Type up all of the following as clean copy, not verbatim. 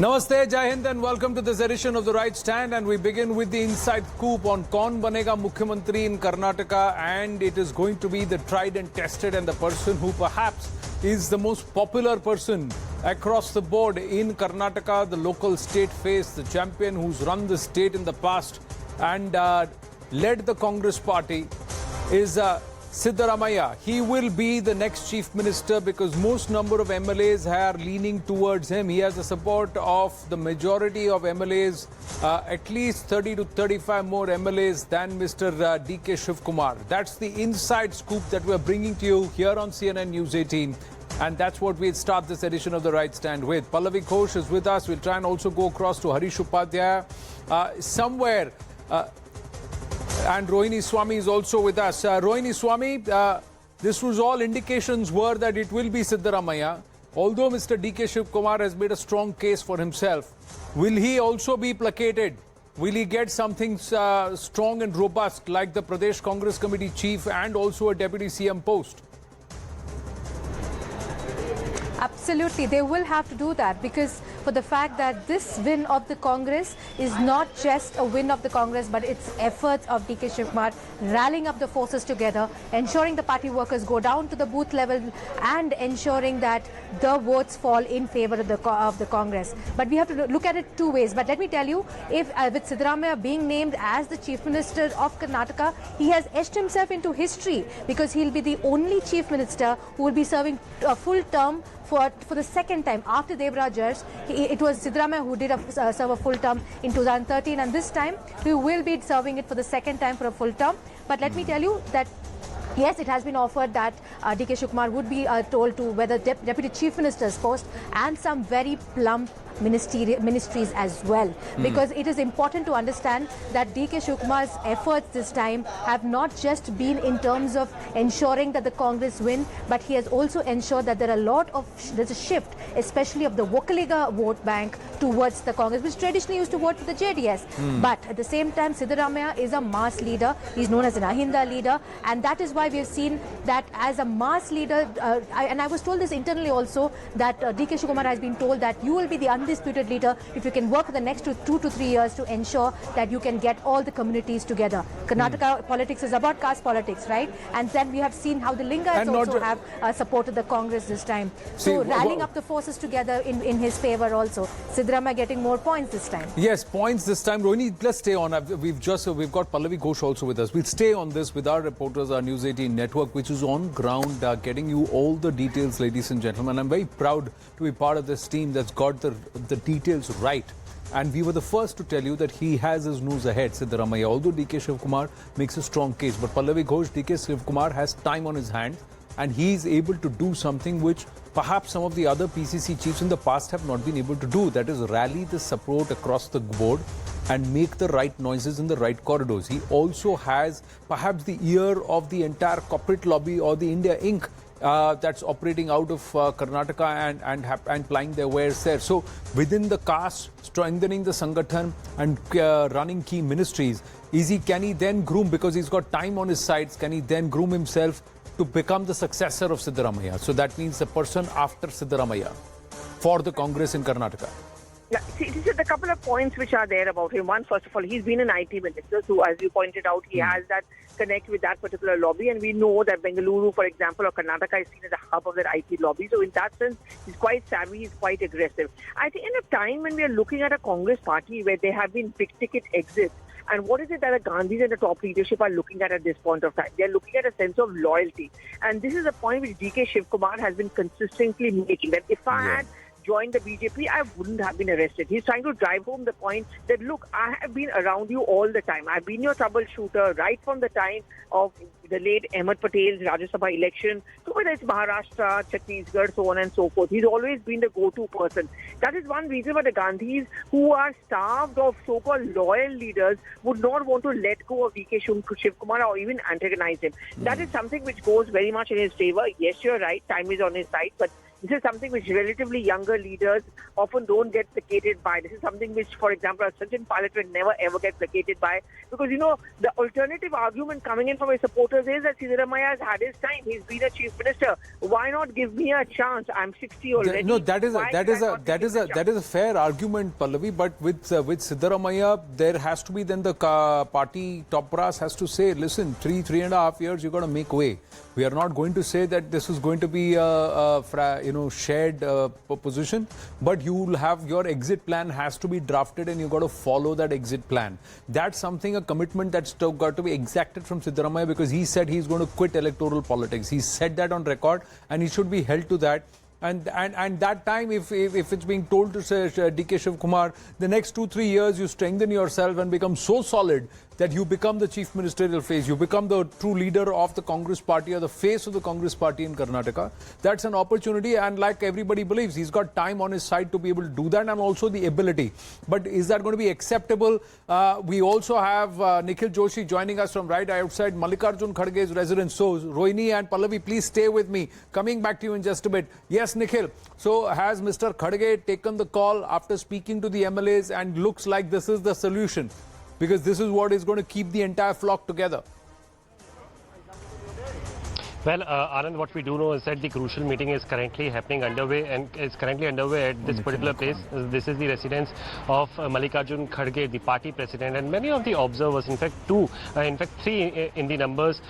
Namaste, Jai Hind, and welcome to this edition of The Right Stand. And we begin with the inside scoop on Kaun Banega Mukhyamantri in Karnataka. And it is going to be the tried and tested and the person who perhaps is the most popular person across the board in Karnataka, the local state face, the champion who's run the state in the past and led the Congress party is Siddu. He will be the next chief minister because most number of MLAs are leaning towards him. He has the support of the majority of MLAs, at least 30 to 35 more MLAs than Mr. DK Shivkumar. That's the inside scoop that we're bringing to you here on CNN News 18. And that's what we'll start this edition of The Right Stand with. Pallavi Ghosh is with us. We'll try and also go across to Harish Upadhyaya somewhere. And Rohini Swami is also with us. Rohini Swami, this was all indications were that it will be Siddu. Although Mr. DK Shivkumar has made a strong case for himself, will he also be placated? Will he get something strong and robust like the Pradesh Congress Committee chief and also a deputy CM post? Absolutely, they will have to do that because for the fact that this win of the Congress is not just a win of the Congress, but it's efforts of DK Shivkumar rallying up the forces together, ensuring the party workers go down to the booth level and ensuring that the votes fall in favor of the Congress. But we have to look at it two ways. But let me tell you, if with Siddu being named as the Chief Minister of Karnataka, he has etched himself into history because he'll be the only Chief Minister who will be serving a full term for the second time after Devraj. It was Siddu who did serve a full term in 2013, and this time he will be serving it for the second time for a full term. But let me tell you that yes, it has been offered that DK Shivkumar would be told to whether Deputy Chief Minister's post and some very plump ministries as well. Because it is important to understand that DK Shivkumar's efforts this time have not just been in terms of ensuring that the Congress win, but he has also ensured that there's a shift, especially of the Vokaliga vote bank towards the Congress, which traditionally used to vote for the JDS. But at the same time, Siddu is a mass leader. He's known as an Ahinda leader, and that is why we have seen that as a mass leader, and I was told this internally also, that DK Shivkumar has been told that you will be the undisputed leader if you can work for the next 2 to 3 years to ensure that you can get all the communities together. Karnataka politics is about caste politics, right? And then we have seen how the Lingayats also have supported the Congress this time. So rallying up the forces together in his favor also. Siddu getting more points this time. Yes, points this time. Rohini, let's stay on. We've got Pallavi Ghosh also with us. We'll stay on this with our reporters, our News 18 network, which is on ground, getting you all the details, ladies and gentlemen. I'm very proud to be part of this team that's got the details right. And we were the first to tell you that he has his nose ahead, Siddu. Although DK Shivkumar makes a strong case, but Pallavi Ghosh, DK Shivkumar has time on his hands and he's able to do something which perhaps some of the other PCC chiefs in the past have not been able to do. That is rally the support across the board and make the right noises in the right corridors. He also has perhaps the ear of the entire corporate lobby or the India Inc. That's operating out of Karnataka and plying their wares there. So within the caste, strengthening the Sangathan and running key ministries, can he then groom, because he's got time on his sides, can he then groom himself to become the successor of Siddu? So that means the person after Siddu for the Congress in Karnataka. Yeah, see, this is a couple of points which are there about him. One, first of all, he's been an IT minister, so as you pointed out, he has that connect with that particular lobby, and we know that Bengaluru, for example, or Karnataka is seen as a hub of that IT lobby. So in that sense, he's quite savvy, he's quite aggressive. I think in a time when we are looking at a Congress party where there have been big-ticket exits, and what is it that the Gandhis and the top leadership are looking at this point of time? They are looking at a sense of loyalty. And this is a point which DK Shivkumar has been consistently making, that if I had joined the BJP, I wouldn't have been arrested. He's trying to drive home the point that, look, I have been around you all the time. I've been your troubleshooter right from the time of the late Ahmed Patel's Rajya Sabha election, so whether it's Maharashtra, Chhattisgarh, so on and so forth. He's always been the go-to person. That is one reason why the Gandhis, who are starved of so-called loyal leaders, would not want to let go of DK Shivkumar or even antagonize him. That is something which goes very much in his favor. Yes, you're right, time is on his side, but This is something which relatively younger leaders often don't get placated by. This is something which, for example, Sachin Pilot will never ever get placated by. Because, the alternative argument coming in from his supporters is that Siddaramaiah has had his time. He's been a chief minister. Why not give me a chance? I'm 60 already. No, that is a fair argument, Pallavi. But with Siddaramaiya, there has to be then the party top brass has to say, listen, 3.5 years, you got to make way. We are not going to say that this is going to be a shared position, but you will have your exit plan has to be drafted, and you got to follow that exit plan. That's something, a commitment that's got to be exacted from Siddaramaiya, because he said he's going to quit electoral politics. He said that on record, and he should be held to that. And that time, if it's being told to say DK Shivkumar, the next 2-3 years you strengthen yourself and become so solid that you become the chief ministerial face, you become the true leader of the Congress party or the face of the Congress party in Karnataka. That's an opportunity, and like everybody believes, he's got time on his side to be able to do that, and also the ability. But is that going to be acceptable? We also have Nikhil Joshi joining us from right outside Mallikarjun Kharge's residence. So Rohini and Pallavi, please stay with me. Coming back to you in just a bit. Yes, Nikhil. So has Mr. Kharge taken the call after speaking to the MLAs, and looks like this is the solution? Because this is what is going to keep the entire flock together. Well, Anand, what we do know is that the crucial meeting is currently underway at this particular place. This is the residence of Mallikarjun Kharge, the party president, and many of the observers, in fact three in the numbers.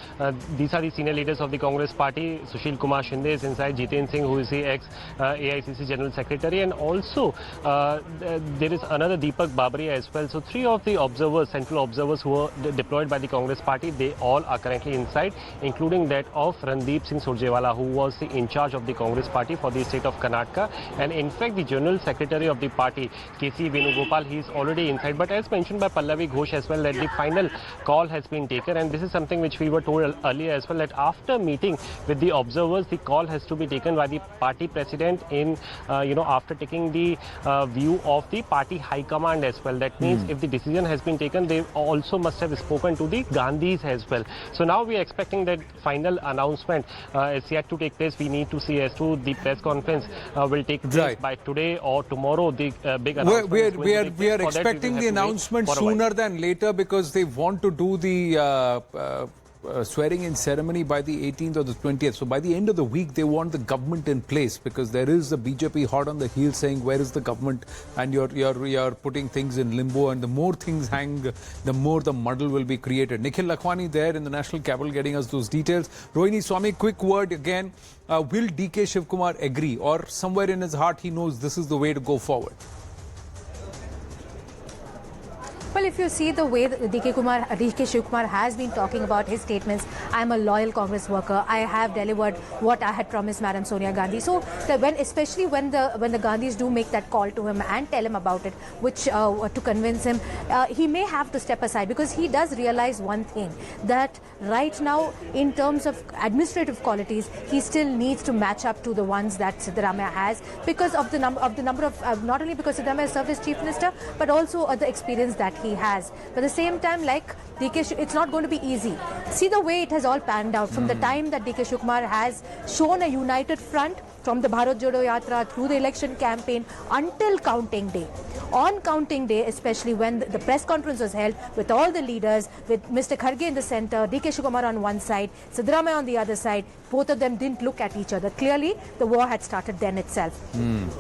These are the senior leaders of the Congress party. Sushil Kumar Shinde is inside, Jiten Singh, who is the ex-AICC General Secretary, and also there is another Deepak Babariya as well. So three of the observers, central observers who were deployed by the Congress party, they all are currently inside, including that of Randeep Singh Surjewala, who was in charge of the Congress party for the state of Karnataka, and in fact the General Secretary of the party, KC Venugopal, he is already inside. But as mentioned by Pallavi Ghosh as well, that the final call has been taken, and this is something which we were told earlier as well, that after meeting with the observers, the call has to be taken by the party president in after taking the view of the party high command as well. That means if the decision has been taken, they also must have spoken to the Gandhis as well. So now we are expecting that final announcement is yet to take place. We need to see as to the press conference will take place by today or tomorrow. The big announcement. We are expecting the announcement sooner than later, because they want to do the swearing in ceremony by the 18th or the 20th. So by the end of the week, they want the government in place, because there is the BJP hot on the heels saying, where is the government? And you're putting things in limbo, and the more things hang, the more the muddle will be created. Nikhil Lakhwani there in the National Capital getting us those details. Rohini Swami, quick word again. Will DK Shivkumar agree, or somewhere in his heart he knows this is the way to go forward? Well, if you see the way that DK Shivkumar has been talking about his statements, I'm a loyal Congress worker. I have delivered what I had promised Madam Sonia Gandhi. So, especially when the Gandhis do make that call to him and tell him about it, which to convince him, he may have to step aside, because he does realize one thing, that right now, in terms of administrative qualities, he still needs to match up to the ones that Siddaramaiah has, because of the number of not only because Siddaramaiah served as chief minister, but also the experience that he has. But at the same time, like DK, it's not going to be easy. See the way it has all panned out from the time that DK Shivkumar has shown a united front from the Bharat Jodo Yatra through the election campaign until counting day. On counting day, especially when the press conference was held with all the leaders, with Mr. Kharge in the center, DK Shivkumar on one side, Siddaramaiah on the other side, both of them didn't look at each other. Clearly, the war had started then itself.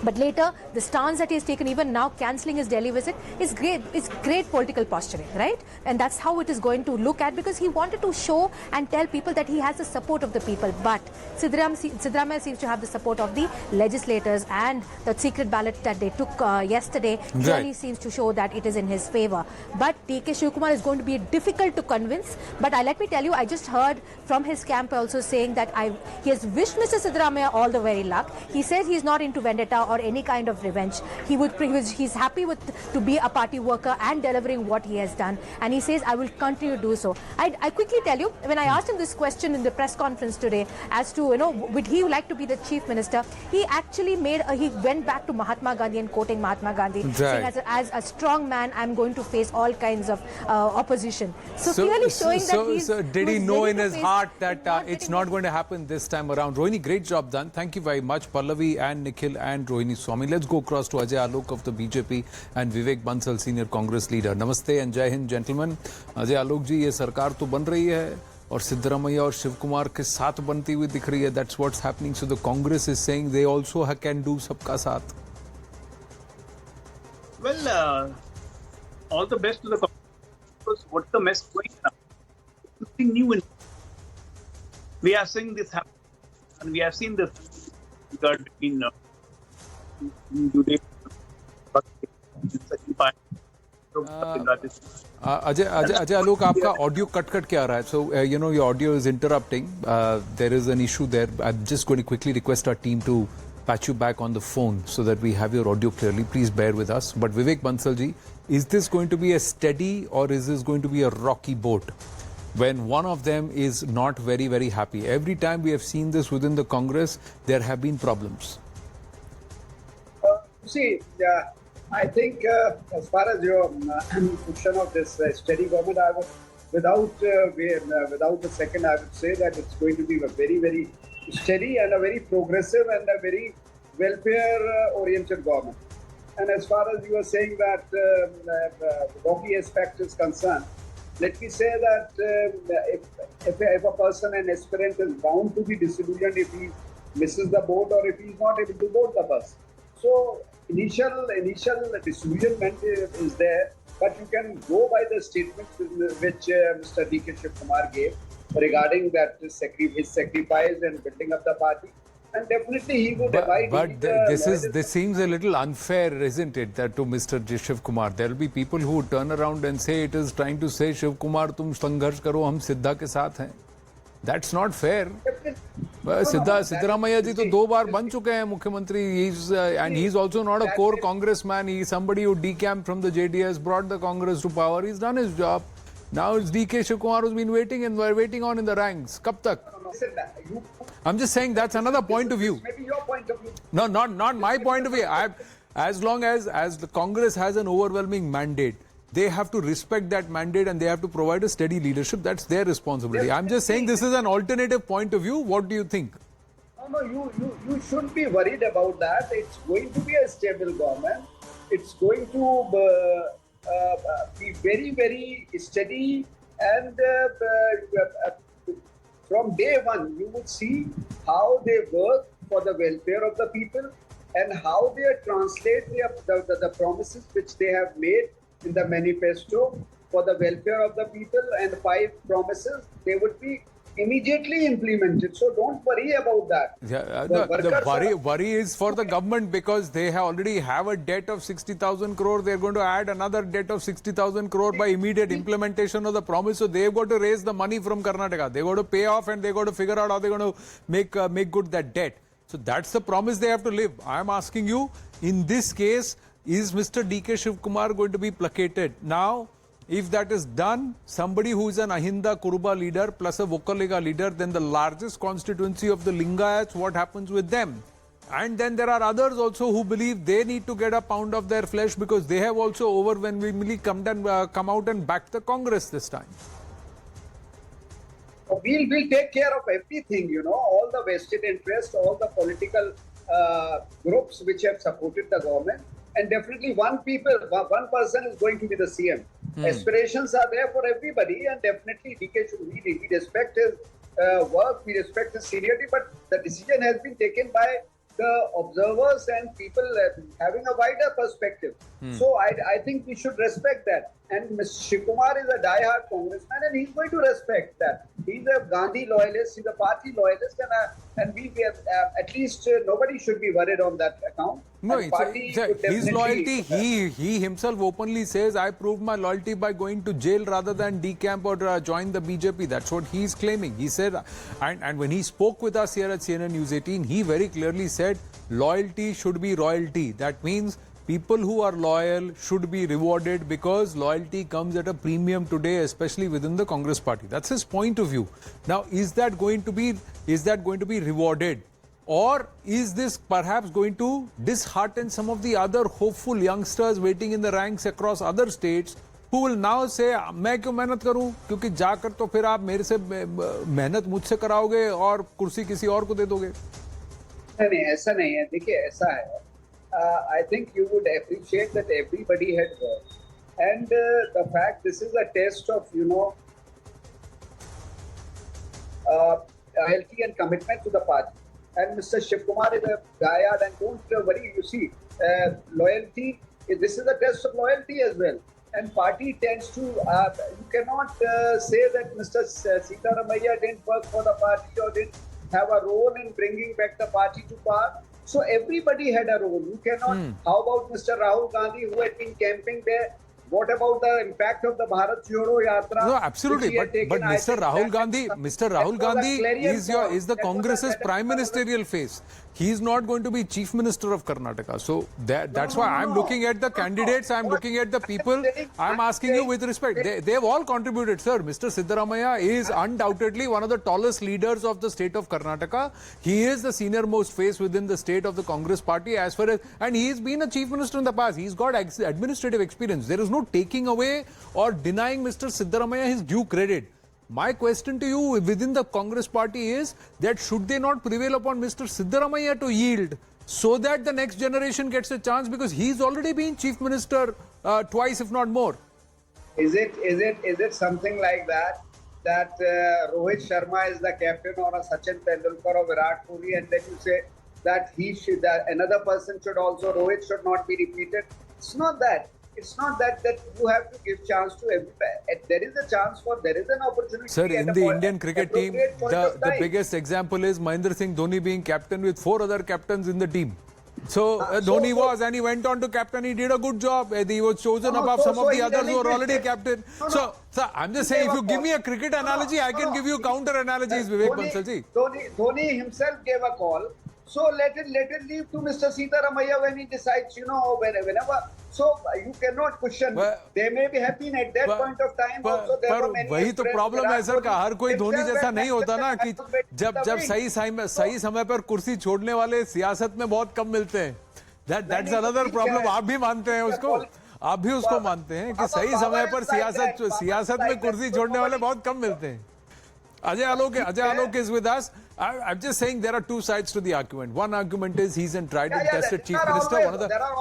But later, the stance that he has taken, even now cancelling his Delhi visit, is great. It's great political posturing, right? And that's how it is going to look at, because he wanted to show and tell people that he has the support of the people. But Siddaramaiah seems to have the support of the legislators, and the secret ballot that they took yesterday clearly seems to show that it is in his favor. But DK Shivkumar is going to be difficult to convince. But let me tell you, I just heard from his camp also saying that he has wished Mr. Siddaramaiah all the very luck. He says he's not into vendetta or any kind of revenge. He's happy to be a party worker and delivering what he has done. And he says, I will continue to do so. I quickly tell you, when I asked him this question in the press conference today as to, would he like to be the chief minister, minister, he actually he went back to Mahatma Gandhi and quoting Mahatma Gandhi, saying as a strong man, I'm going to face all kinds of opposition. So clearly showing that did he know in his heart that it's not getting going to happen this time around? Rohini, great job done. Thank you very much, Pallavi and Nikhil and Rohini Swami. Let's go across to Ajay Alok of the BJP and Vivek Bansal, senior Congress leader. Namaste and Jai Hind, gentlemen. Ajay Alok ji, ये सरकार तो बन रही है और सिद्धरामैया और शिव कुमार के साथ बनती हुई दिख रही है. That's what's happening. So the Congress is saying they also can do सबका साथ. Well, all the best to the Congress. Because what's the mess going now? Nothing new. We are seeing this happen, and we have seen this between Ajay Alok, आपका audio cut के आ रहा है. So your audio is interrupting. There is an issue there. I'm just going to quickly request our team to patch you back on the phone so that we have your audio clearly. Please bear with us. But Vivek Bansal ji, is this going to be a steady or is this going to be a rocky boat when one of them is not very, very happy? Every time we have seen this within the Congress, there have been problems. I think as far as your question of this steady government, without a second, I would say that it's going to be a very, very steady and a very progressive and a very welfare-oriented government. And as far as you are saying that the rocky aspect is concerned, let me say that if a person, an aspirant, is bound to be disillusioned if he misses the boat or if he is not able to board the bus. So initial disillusionment is there, but you can go by the statements which Mr. DK Shivkumar gave regarding that his sacrifice and building up the party. And definitely he would abide. But this seems a little unfair, isn't it, that to Mr. Shiv Kumar? There will be people who turn around and say it is trying to say, Shiv Kumar, tum sangharsh karo, hum Siddha ke saath hain. That's not fair. Siddaramaiah ji to 2 baar ban chuke hain mukhyamantri. And he's also not a core congressman. He's somebody who decamped from the JDS, brought the Congress to power. He's done his job. Now it's DK Shiv Kumar who's been waiting and we're waiting on in the ranks. Kab tak? I'm just saying that's another point of view. Maybe your point of view. No, not my point of view. As long as the Congress has an overwhelming mandate, they have to respect that mandate and they have to provide a steady leadership. That's their responsibility. I'm just saying this is an alternative point of view. What do you think? No, you shouldn't be worried about that. It's going to be a stable government. It's going to be very, very steady, and from day one, you would see how they work for the welfare of the people and how they translate the promises which they have made in the manifesto for the welfare of the people, and 5 promises, they would be immediately implemented. So don't worry about that. The worry is for the government because they already have a debt of 60,000 crore. They're going to add another debt of 60,000 crore by immediate implementation of the promise. So they've got to raise the money from Karnataka. They've got to pay off and they've got to figure out how they're going to make good that debt. So that's the promise they have to live. I'm asking you, in this case, is Mr. DK Shiv Kumar going to be placated? Now, if that is done, somebody who is an Ahinda Kuruba leader plus a Vokaliga leader, then the largest constituency of the Lingayats, what happens with them? And then there are others also who believe they need to get a pound of their flesh because they have also overwhelmingly come out and backed the Congress this time. We'll take care of everything, all the vested interests, all the political groups which have supported the government. And definitely one person is going to be the CM. Aspirations are there for everybody, and definitely DK should lead. We respect his work, we respect his seniority, but the decision has been taken by the observers and people having a wider perspective. So I think we should respect that. And Mr. Shiv Kumar is a die-hard congressman, and he's going to respect that. He's a Gandhi loyalist, he's a party loyalist, and we at least nobody should be worried on that account. No, his loyalty, he himself openly says, I proved my loyalty by going to jail rather than decamp or join the BJP. That's what he's claiming. He said, and when he spoke with us here at CNN News 18, he very clearly said, loyalty should be royalty. That means people who are loyal should be rewarded because loyalty comes at a premium today, especially within the Congress party. That's his point of view. Now, is that going to be rewarded? Or is this perhaps going to dishearten some of the other hopeful youngsters waiting in the ranks across other states who will now say, मैं क्यों मेहनत करूं क्योंकि जाकर तो फिर आप मेरे से मेहनत मुझसे कराओगे और कुर्सी किसी और को दे दोगे? नहीं, ऐसा नहीं है. देखिए, ऐसा है. I think you would appreciate that everybody had worked. And the fact this is a test of, loyalty and commitment to the party. And Mr. Shiv Kumar is a diehard, and don't worry, you see, loyalty, this is a test of loyalty as well. And party tends to, you cannot say that Mr. Sitaramaiah didn't work for the party or didn't have a role in bringing back the party to power. So everybody had a role. You cannot, how about Mr. Rahul Gandhi who had been camping there? What about the impact of the Bharat Jodo Yatra? No, absolutely. But Mr. Rahul Gandhi is the Congress's prime ministerial face. He is not going to be chief minister of Karnataka. So that's why I'm looking at the candidates. I'm looking at the people. I'm asking you with respect. They've all contributed, sir. Mr. Siddaramaiah is undoubtedly one of the tallest leaders of the state of Karnataka. He is the senior most face within the state of the Congress party as far as, and he's been a chief minister in the past. He's got administrative experience. There is no taking away or denying Mr. Siddaramaiah his due credit. My question to you within the Congress party is that should they not prevail upon Mr. Siddaramaiah to yield so that the next generation gets a chance, because he's already been chief minister twice, if not more. Is it something like that Rohit Sharma is the captain or a Sachin Tendulkar or Virat Kohli, and then you say that another person should also, Rohit should not be repeated? It's not that. It's not that you have to give chance to everybody. There is a chance there is an opportunity. Sir, in the Indian cricket team, the biggest example is Mahendra Singh Dhoni being captain with 4 other captains in the team. So Dhoni was, and he went on to captain. He did a good job. He was chosen above some of the others who were already captain. So, sir, I'm just saying, if you give me a cricket analogy, I can give you counter analogies, Vivek Bansalji. Dhoni himself gave a call. So let it leave to Mr. Sitaramaiah when he decides, whenever. So you cannot question. They may be happy at that point of time. Also, there were many. वही तो problem है sir का, हर कोई धोनी जैसा नहीं होता ना कि जब सही समय पर कुर्सी छोड़ने वाले सियासत में बहुत कम मिलते हैं. That's another problem. आप भी मानते हैं उसको, आप भी उसको मानते हैं कि सही समय पर सियासत में कुर्सी छोड़ने वाले बहुत कम मिलते हैं. Ajay Alok is with us. I'm just saying there are two sides to the argument. One argument is he's a tried and tested chief minister.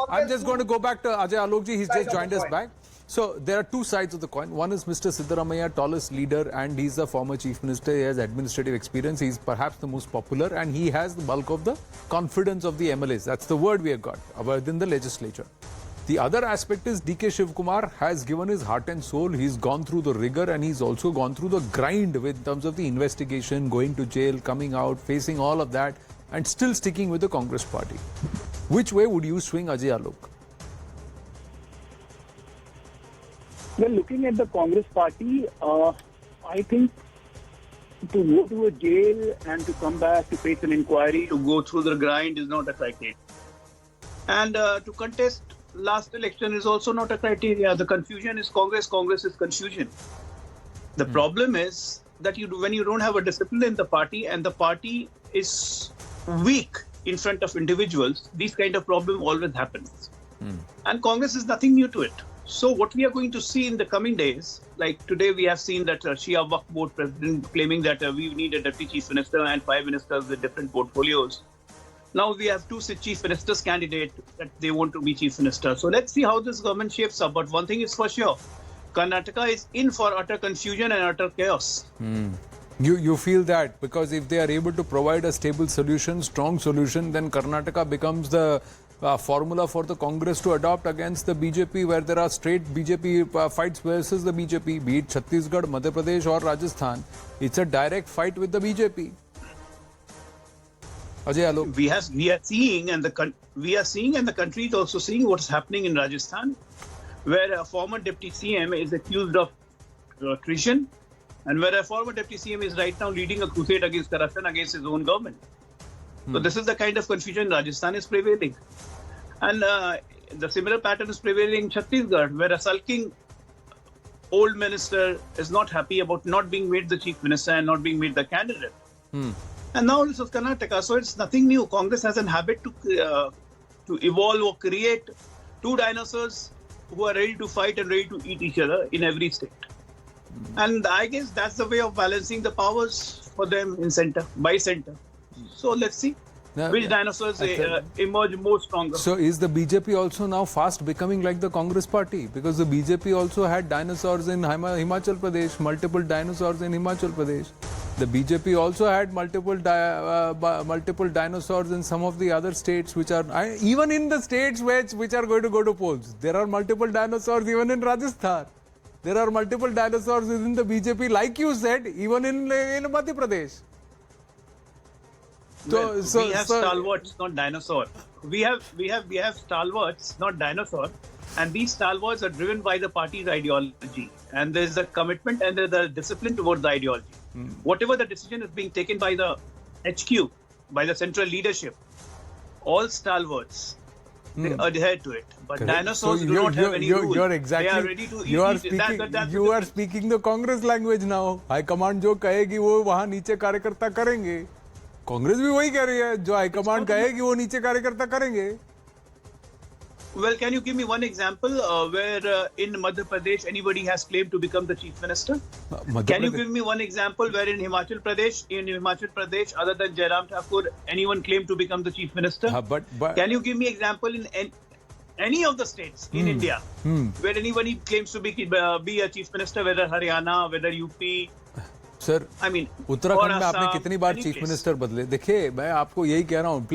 I'm just going to go back to Ajay Alok ji. He's just joined us back. So there are two sides of the coin. One is Mr. Siddaramaiah, tallest leader, and he's the former chief minister. He has administrative experience. He's perhaps the most popular, and he has the bulk of the confidence of the MLAs. That's the word we have got within the legislature. The other aspect is DK Shiv Kumar has given his heart and soul. He's gone through the rigor, and he's also gone through the grind in terms of the investigation, going to jail, coming out, facing all of that, and still sticking with the Congress party. Which way would you swing, Ajay Alok? Well, looking at the Congress party, I think to go to a jail and to come back to face an inquiry, To go through the grind is not a criteria. And to contest last election is also not a criteria. The confusion is Congress is confusion. The problem is that when you don't have a discipline in the party and the party is weak in front of individuals, these kind of problem always happens. And Congress is nothing new to it. So what we are going to see in the coming days, like today we have seen that Shia Waqf Board president claiming that we need a deputy chief minister and 5 ministers with different portfolios. Now we have 2 chief ministers candidate that they want to be chief minister. So let's see how this government shapes up. But one thing is for sure, Karnataka is in for utter confusion and utter chaos. You feel that because if they are able to provide a stable solution, strong solution, then Karnataka becomes the formula for the Congress to adopt against the BJP, where there are straight BJP fights versus the BJP, be it Chhattisgarh, Madhya Pradesh or Rajasthan. It's a direct fight with the BJP. Ajay Alok. We are seeing and the country is also seeing what's happening in Rajasthan, where a former deputy CM is accused of treason, and where a former deputy CM is right now leading a crusade against corruption against his own government. So this is the kind of confusion Rajasthan is prevailing. And the similar pattern is prevailing in Chhattisgarh, where a sulking old minister is not happy about not being made the chief minister and not being made the candidate. And now this is Karnataka, so it's nothing new. Congress has a habit to evolve or create two dinosaurs who are ready to fight and ready to eat each other in every state. And I guess that's the way of balancing the powers for them in center, by center. So let's see which dinosaurs emerge more stronger. So is the BJP also now fast becoming like the Congress party? Because the BJP also had dinosaurs in Himachal Pradesh, multiple dinosaurs in Himachal Pradesh. The BJP also had multiple dinosaurs in some of the other states, which are even in the states which are going to go to polls. There are multiple dinosaurs even in Rajasthan. There are multiple dinosaurs within the BJP, like you said, even in Madhya Pradesh. Well, we have stalwarts, not dinosaurs. We have stalwarts, not dinosaurs, and these stalwarts are driven by the party's ideology. And there is a commitment and there is a discipline towards the ideology. Whatever the decision is being taken by the HQ, by the central leadership, all stalwarts they adhere to it. But dinosaurs do not have any rules. They are ready to eat. You are speaking the Congress language now. High command जो कहेगी वो वहाँ नीचे कार्यकर्ता करेंगे. कांग्रेस भी वही कह रही है, जो हाई कमांड कहेगी वो नीचे कार्यकर्ता करेंगे. Well, can you give me one example where in Madhya Pradesh anybody has claimed to become the chief minister? Can you give me one example where in Himachal Pradesh, other than Jairam Thakur, anyone claimed to become the chief minister? But can you give me example in any of the states in India where anybody claims to be a chief minister, whether Haryana, whether UP? Sir, Uttarakhand में आपने कितनी बार chief minister बदले? देखिए, मैं आपको यही कह रहा हूँ,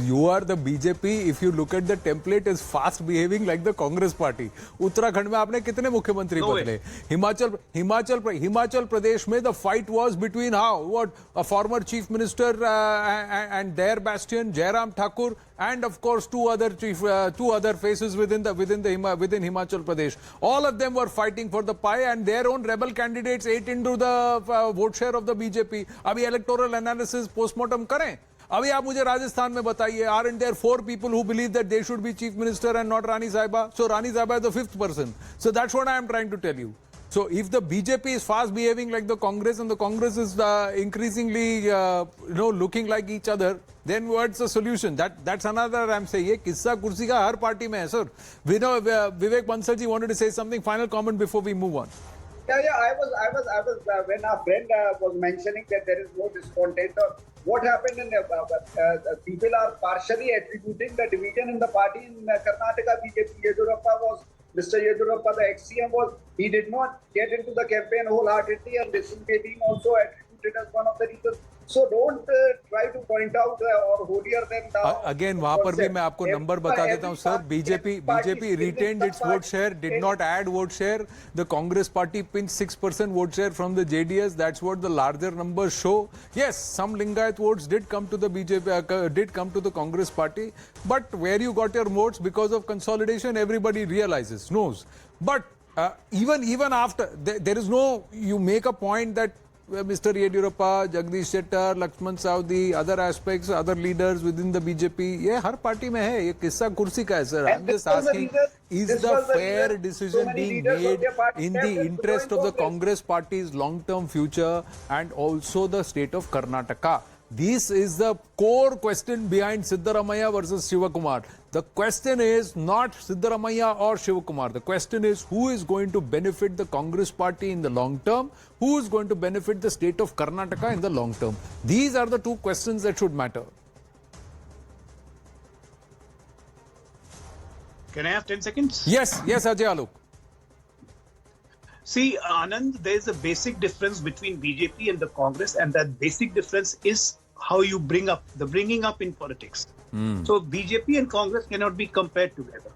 you are the BJP. If you look at the template is fast behaving like the Congress party. Uttarakhand में आपने कितने मुख्यमंत्री बदले? हिमाचल प्रदेश में the fight was between a former chief minister and their bastion Jairam Thakur, and of course two other faces within Himachal Pradesh. All of them were fighting for the pie, and their own rebel candidates ate into the vote share of the BJP. अभी electoral analysis postmortem करें. अभी आप मुझे राजस्थान में बताइए, aren't there 4 people who believe that they should be chief minister and not Rani Sahiba? So Rani Sahiba is the 5th person. So that's what I am trying to tell you. So if the BJP is fast behaving like the Congress, and the Congress is increasingly looking like each other, then what's the solution? That's another. I'm saying ये किस्सा कुर्सी का हर party में है, sir. We know Vivek Bansal ji wanted to say something. Final comment before we move on. Yeah. I was when our friend was mentioning that there is no discontent, or what happened in people are partially attributing the division in the party in Karnataka BJP. Mr. Yedurappa, the ex-CM, he did not get into the campaign wholeheartedly, and this is being also attributed as one of the reasons. So don't try to point out or holier than thou. Again, वहाँ पर भी मैं आपको number बता देता हूँ, sir. BJP retained its vote share, did not add vote share. The Congress party pinched 6% vote share from the JDS. That's what the larger numbers show. Yes, some Lingayat votes did come to the BJP, did come to the Congress party. But where you got your votes because of consolidation, everybody realizes, knows. But even after, there is no. You make a point that Mr. Yedurappa, Jagdish Shettar, Lakshman Saudi, other aspects, other leaders within the BJP, ये हर party में है. ये किस्सा कुर्सी का है, sir. I'm just asking, is the fair decision being made in the interest of the Congress party's long-term future and also the state of Karnataka? This is the core question behind Siddaramaiah versus Shivakumar. The question is not Siddaramaiah or Shivakumar. The question is who is going to benefit the Congress party in the long term, who is going to benefit the state of Karnataka in the long term. These are the two questions that should matter. Can I have 10 seconds? Yes, Ajay Alok. See, Anand, there is a basic difference between BJP and the Congress, and that basic difference is how you bringing up in politics. So BJP and Congress cannot be compared together.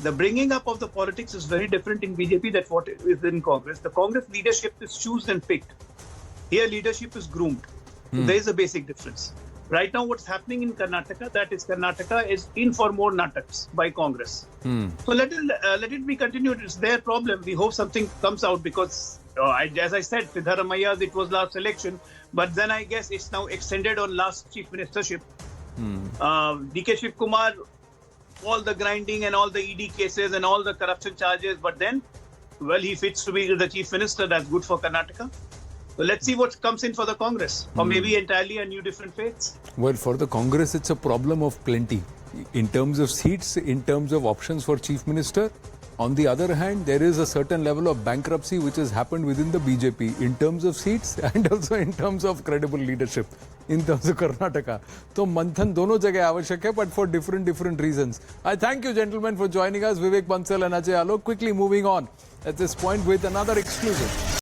The bringing up of the politics is very different in BJP than what is in Congress. The Congress leadership is chosen and picked. Here, leadership is groomed. So there is a basic difference. Right now, what's happening in Karnataka, that is Karnataka is in for more nataks by Congress. So let it be continued. It's their problem. We hope something comes out because, as I said, Siddaramaiah's, it was last election. But then I guess it's now extended on last chief ministership. DK Shivkumar, all the grinding and all the ED cases and all the corruption charges. But then, well, he fits to be the chief minister. That's good for Karnataka. So let's see what comes in for the Congress, or maybe entirely a new different faiths. Well, for the Congress, it's a problem of plenty. In terms of seats, in terms of options for Chief Minister. On the other hand, there is a certain level of bankruptcy which has happened within the BJP in terms of seats and also in terms of credible leadership in terms of Karnataka. So manthan dono jagah avashyak hai, but for different reasons. I thank you, gentlemen, for joining us. Vivek Bansal and Ajay Alok. Quickly moving on at this point with another exclusive.